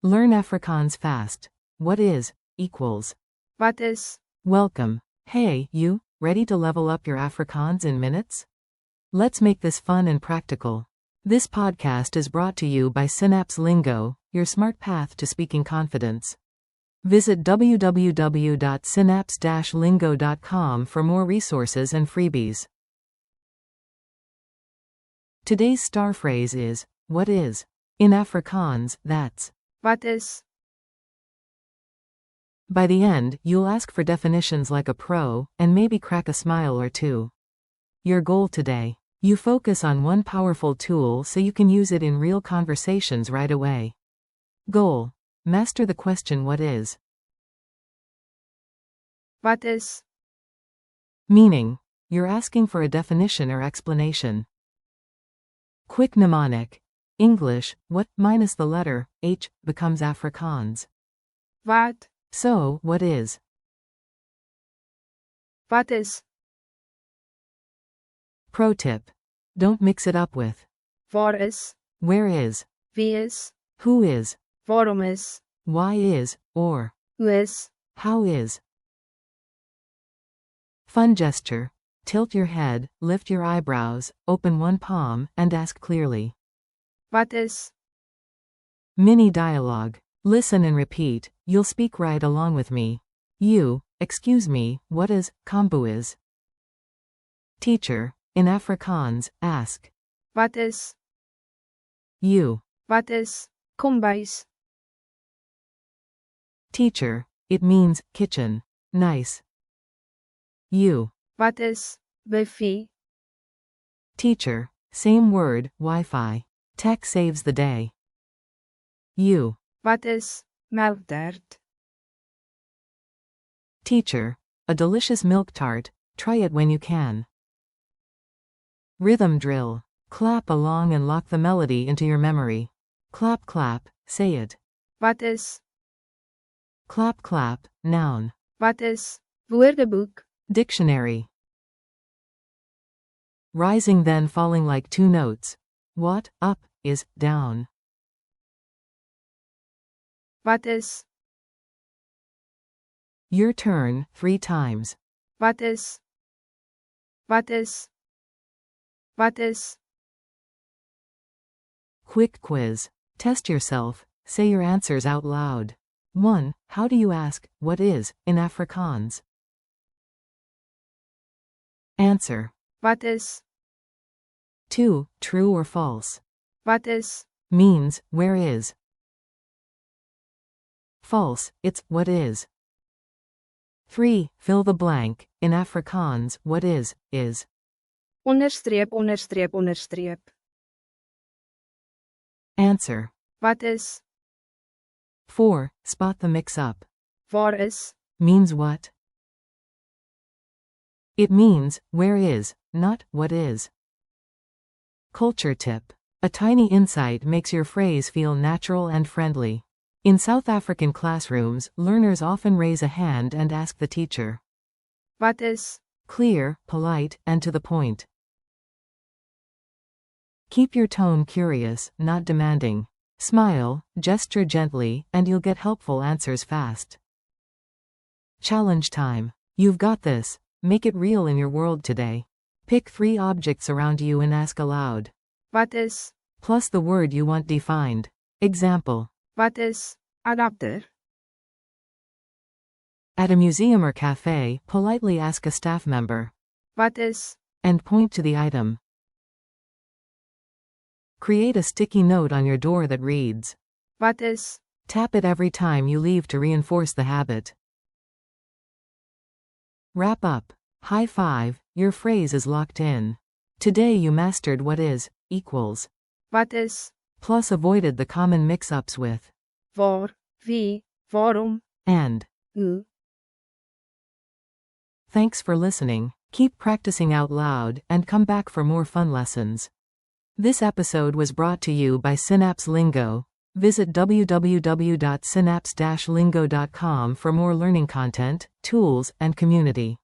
Learn Afrikaans fast. What is equals? Wat is? Welcome. Hey, you, ready to level up your Afrikaans in minutes? Let's make this fun and practical. This podcast is brought to you by Synapse Lingo, your smart path to speaking confidence. Visit www.synapse-lingo.com for more resources and freebies. Today's star phrase is, what is? In Afrikaans, that's Wat is? By the end, you'll ask for definitions like a pro, and maybe crack a smile or two. Your goal today. You focus on one powerful tool so you can use it in real conversations right away. Goal. Master the question what is. Wat is? Meaning. You're asking for a definition or explanation. Quick mnemonic. English, what, minus the letter, H, becomes Afrikaans. Wat? So, what is? Wat is? Pro tip. Don't mix it up with Waar is? where is, Wie is? who is, Waarom is? why is, or Hoe is? how is. Fun gesture. Tilt your head, lift your eyebrows, open one palm, and ask clearly. Wat is? Mini dialogue. Listen and repeat, you'll speak right along with me. You, excuse me, what is, kombu is? Teacher, in Afrikaans, ask. Wat is? You. Wat is? Kombuis. Teacher, it means, kitchen. Nice. You. Wat is? Buffet. Teacher, same word, Wi-Fi. Tech saves the day. You. Wat is? Melktert. Teacher, a delicious milk tart, try it when you can. Rhythm drill. Clap along and lock the melody into your memory. Clap clap, say it. Wat is? Clap clap, noun. Wat is? Woordeboek. Dictionary. Rising then falling like two notes. What, up, is, down. Wat is? Your turn, 3 times. Wat is? Wat is? Wat is? Quick quiz. Test yourself, say your answers out loud. 1. How do you ask, what is, in Afrikaans? Answer. Wat is? 2. True or false? Wat is? Means, where is? False, it's, what is? 3. Fill the blank, in Afrikaans, what is. Onderstreep, onderstreep, onderstreep. Answer. Wat is? 4. Spot the mix-up. Waar is? Means what? It means, where is, not, what is. Culture tip. A tiny insight makes your phrase feel natural and friendly. In South African classrooms, learners often raise a hand and ask the teacher. Wat is? Clear, polite, and to the point. Keep your tone curious, not demanding. Smile, gesture gently, and you'll get helpful answers fast. Challenge time. You've got this. Make it real in your world today. Pick 3 objects around you and ask aloud. Wat is? Plus the word you want defined. Example. Wat is? Adapter. At a museum or cafe, politely ask a staff member. Wat is? And point to the item. Create a sticky note on your door that reads. Wat is? Tap it every time you leave to reinforce the habit. Wrap up. High five, your phrase is locked in. Today you mastered what is, equals. Wat is? Plus avoided the common mix-ups with Waar, wie, waarom, and. hoe. Thanks for listening. Keep practicing out loud and come back for more fun lessons. This episode was brought to you by Synapse Lingo. Visit www.synapse-lingo.com for more learning content, tools, and community.